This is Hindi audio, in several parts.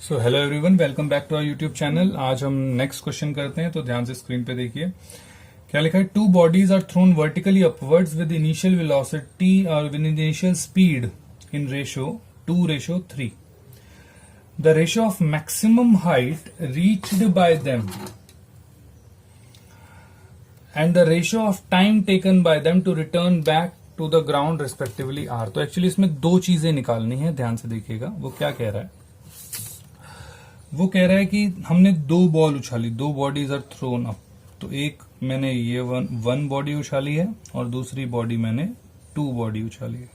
So hello everyone, welcome back to our YouTube channel. आज हम नेक्स्ट क्वेश्चन करते हैं, तो ध्यान से स्क्रीन पे देखिए क्या लिखा है। Two bodies are thrown vertically upwards with initial velocity और with initial speed in ratio 2:3। The ratio of maximum height reached by them and the ratio of time taken by them to return back to the ground respectively are. तो एक्चुअली इसमें दो चीजें निकालनी है, ध्यान से देखिएगा। वो क्या कह रहा है, वो कह रहा है कि हमने दो बॉल उछाली, दो बॉडीज आर थ्रोन अप। तो एक मैंने ये वन बॉडी उछाली है और दूसरी बॉडी मैंने टू बॉडी उछाली है,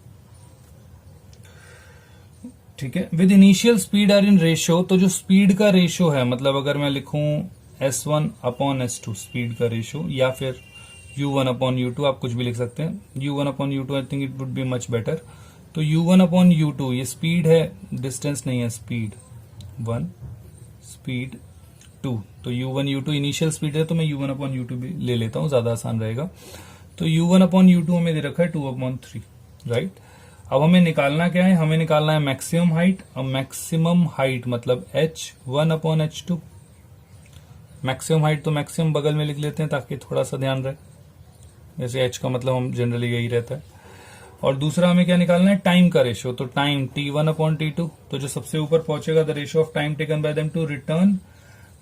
ठीक है। With initial speed are in ratio, तो जो स्पीड का रेशियो है, मतलब अगर मैं लिखूं S1 अपॉन S2 स्पीड का रेशियो, या फिर U1 अपॉन U2, आप कुछ भी लिख सकते हैं। U1 upon U2 I think it would be much better. तो U1 अपॉन U2 ये स्पीड है, डिस्टेंस नहीं है। Speed 1, speed 2। तो U1 U2 इनिशियल स्पीड है, तो मैं U1 अपॉन U2 भी ले लेता हूं, ज्यादा आसान रहेगा। तो U1 अपॉन U2 हमें दे रखा है 2/3, राइट। अब हमें निकालना क्या है, हमें निकालना है मैक्सिमम हाइट। अब मैक्सिमम हाइट मतलब H1 upon H2। Maximum height तो मैक्सिमम बगल में लिख लेते हैं ताकि थोड़ा सा ध्यान रहे, जैसे H का मतलब हम जनरली यही रहता है। और दूसरा हमें क्या निकालना है, टाइम का रेशियो। तो टाइम T1 अपॉन T2, तो जो सबसे ऊपर पहुंचेगा the ratio of time taken by them to return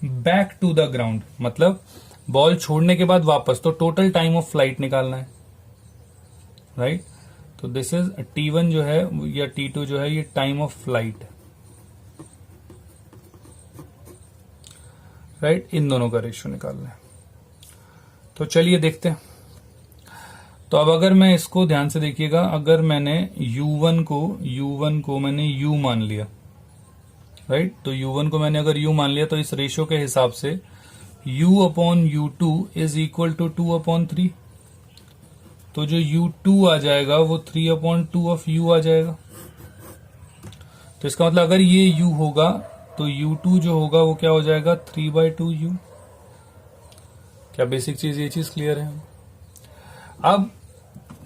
back to the ground, मतलब बॉल छोड़ने के बाद वापस। तो टोटल टाइम ऑफ फ्लाइट निकालना है, राइट। तो दिस इज T1 जो है या T2 जो है, ये टाइम ऑफ फ्लाइट, राइट। इन दोनों का रेशियो निकालना है। तो चलिए देखते हैं। तो अब अगर मैं इसको ध्यान से देखिएगा, अगर मैंने U1 को मैंने U मान लिया, राइट। तो U1 को मैंने अगर U मान लिया, तो इस रेशियो के हिसाब से U upon U2 is equal to 2/3। तो जो U2 आ जाएगा वो 3/2 ऑफ U आ जाएगा। तो इसका मतलब अगर ये U होगा तो U2 जो होगा वो क्या हो जाएगा, 3/2U। क्या बेसिक चीज, ये चीज क्लियर है। अब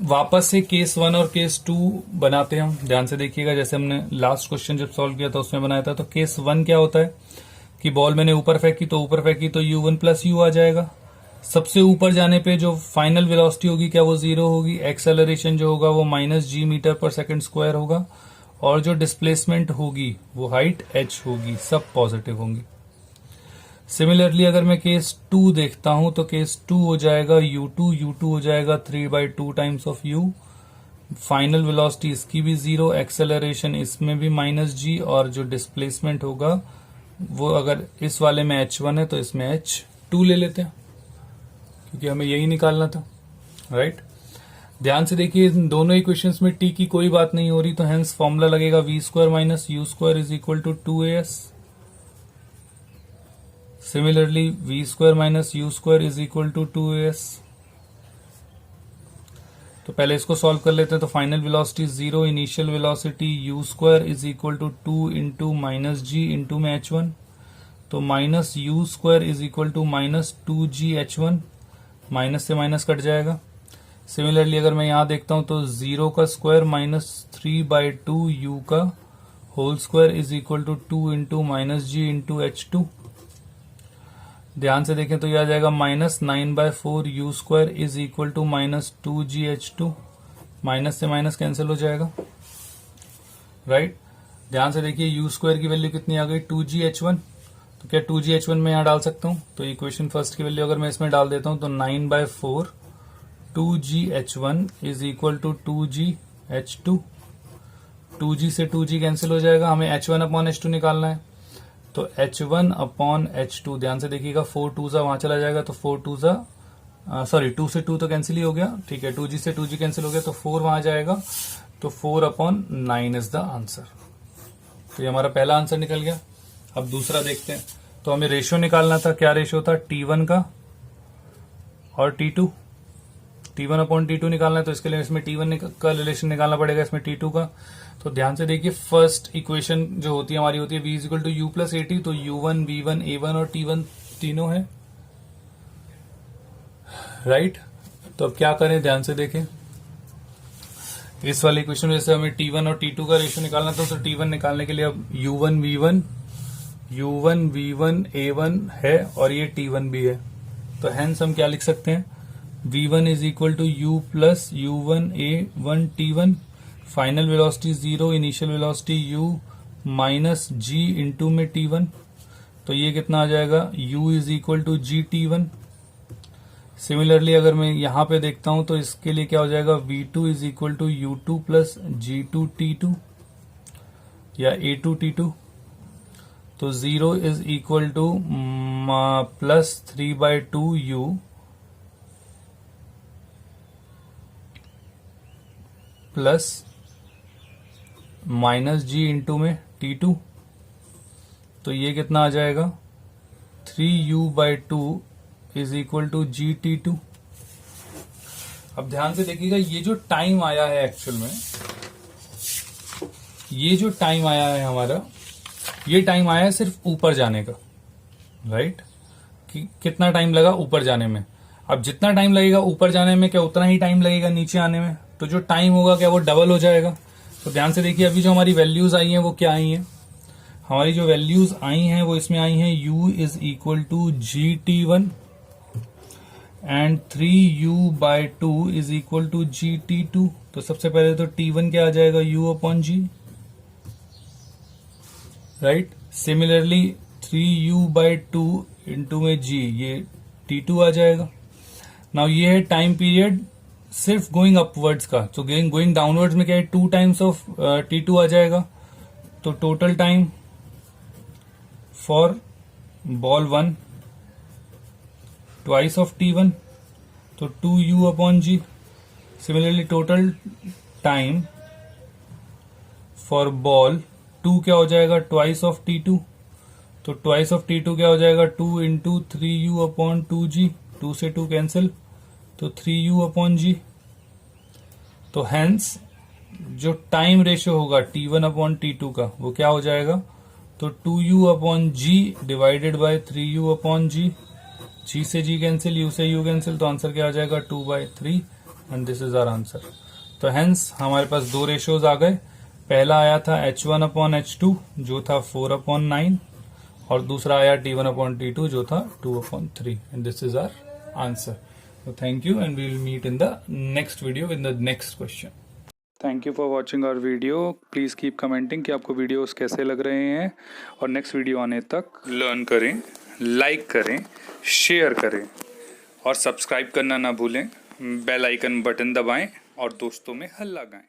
वापस से केस 1 और केस 2 बनाते हैं हम, ध्यान से देखिएगा। जैसे हमने लास्ट क्वेश्चन जब सॉल्व किया था उसमें बनाया था। तो केस 1 क्या होता है कि बॉल मैंने ऊपर फेंकी, तो ऊपर फेंकी तो U1 प्लस U आ जाएगा। सबसे ऊपर जाने पे जो फाइनल वेलोसिटी होगी क्या वो 0 होगी। एक्सेलरेशन जो होगा वो -g मीटर पर सेकंड स्क्वायर होगा, और जो डिस्प्लेसमेंट होगी वो हाइट h होगी, सब पॉजिटिव होंगी। सिमिलरली अगर मैं केस 2 देखता हूं, तो केस 2 हो जाएगा U2 हो जाएगा 3/2 times of U। Final velocity इसकी भी 0, एक्सेलरेशन इसमें भी -g, और जो डिस्प्लेसमेंट होगा वो अगर इस वाले में H1 है तो इसमें H2 ले लेते हैं, क्योंकि हमें यही निकालना था, राइट। ध्यान से देखिए, इन दोनों इक्वेशंस में t की कोई बात नहीं हो रही, तो हेंस फॉर्मूला लगेगा v² - u² is equal to 2as। Similarly, v² - u² is equal to 2as। तो पहले इसको सॉल्व कर लेते हैं। तो final velocity 0, initial velocity u² is equal to 2 into -g into में h1। तो -u² is equal to -2g h1, minus से माइनस कट जाएगा। सिमिलरली अगर मैं यहां देखता हूं तो 0 का स्क्वायर -3/2 u का whole square is equal to 2 into -g into h2। ध्यान से देखें तो यह आ जाएगा -9/4 u² is equal to -2g h2। Minus से माइनस कैंसिल हो जाएगा, राइट। ध्यान से देखिए u² की वैल्यू कितनी आ गई, 2g h1। तो क्या 2g h1 में यहां डाल सकता हूं, तो इक्वेशन फर्स्ट की वैल्यू अगर मैं इसमें डाल देता हूं तो 9/4 2g h1 is equal to 2g h2। 2g से 2g कैंसिल हो जाएगा, हमें h1 अपॉन h2 निकालना है। तो H1 अपॉन H2, ध्यान से देखिएगा, 4 2 वहां चला जाएगा, तो 4 2 सॉरी 2 से 2 तो कैंसिल ही हो गया, ठीक है। 2g से 2g कैंसिल हो गया, तो 4 वहां जाएगा, तो 4/9 इज द आंसर। तो ये हमारा पहला आंसर निकल गया। अब दूसरा देखते हैं। तो हमें रेशियो निकालना था, क्या रेशियो था, T1 का और T2। T1 अपॉन T2 निकालना है, तो इसके लिए इसमें T1 का रिलेशन निकालना पड़ेगा, इसमें T2 का। तो ध्यान से देखिए, फर्स्ट इक्वेशन जो होती है हमारी होती है v equal to u plus at। तो u1, v1, a1 और t1 तीनों है, राइट। तो अब क्या करें, ध्यान से देखें। इस वाले इक्वेशन में जैसे हमें T1 और T2 का रेशियो निकालना था, तो T1 निकालने के लिए अब u1, v1 U1 V1 A1 है और ये T1 भी है, तो हेंस हम क्या लिख सकते हैं, V1 is equal to U plus U1 A1 T1, final velocity 0, initial velocity U minus G into में T1, तो ये कितना आ जाएगा, U is equal to G T1। Similarly अगर मैं यहां पे देखता हूं तो इसके लिए क्या हो जाएगा, V2 is equal to U2 plus G2 T2 या A2 T2, तो 0 is equal two plus 3/2 U plus minus G into में T2, तो ये कितना आ जाएगा, 3U/2 is equal to GT2। अब ध्यान से देखिएगा, ये जो टाइम आया है एक्चुअल में, ये जो टाइम आया है हमारा, ये टाइम आया है सिर्फ ऊपर जाने का, राइट, कि कितना टाइम लगा ऊपर जाने में। अब जितना टाइम लगेगा ऊपर जाने में, क्या उतना ही टाइम लगेगा नीचे आने में, तो जो टाइम होगा क्या वो डबल हो जाएगा। तो ध्यान से देखिए, अभी जो हमारी वैल्यूज आई हैं वो क्या आई हैं, हमारी जो वैल्यूज आई हैं वो इसमें आई हैं U is equal to GT1 and 3U/2 is equal to GT2। तो सबसे पहले तो T1 क्या आ जाएगा, U/G, right. Similarly 3U/2 into में G, ये T2 आ जाएगा। नाउ ये है टाइम पीरियड सिर्फ गोइंग अपवर्ड्स का, तो गोइंग डाउनवर्ड्स में क्या है, 2 टाइम्स ऑफ T2 आ जाएगा। तो total time for ball 1 twice of T1, तो 2U/G। Similarly total time for ball 2 क्या हो जाएगा, ट्वाइस ऑफ T2, तो ट्वाइस ऑफ T2 क्या हो जाएगा, 2 इंटू 3U/2G, 2 से 2 कैंसिल, तो 3U/G। तो हेंस जो टाइम रेशियो होगा T1/T2 का वो क्या हो जाएगा, तो 2U/G divided by 3U/G, G से G कैंसिल, U से U कैंसिल, तो आंसर क्या आ जाएगा, 2/3, and this is our answer. तो हेंस हमारे पास दो रेशियोज आ गए, पहला आया था H1/H2 जो था 4/9, और दूसरा आया T1/T2 जो था 2/3, and this is our answer. So thank you, and we will meet in the next video in the next question. Thank you for watching our video. Please keep commenting कि आपको वीडियोस कैसे लग रहे हैं, और नेक्स्ट वीडियो आने तक लर्न करें, लाइक करें, शेयर करें और सब्सक्राइब करना ना भूलें। बेल आइकन बटन दबाएं और दोस्तों में हल्ला गाएं।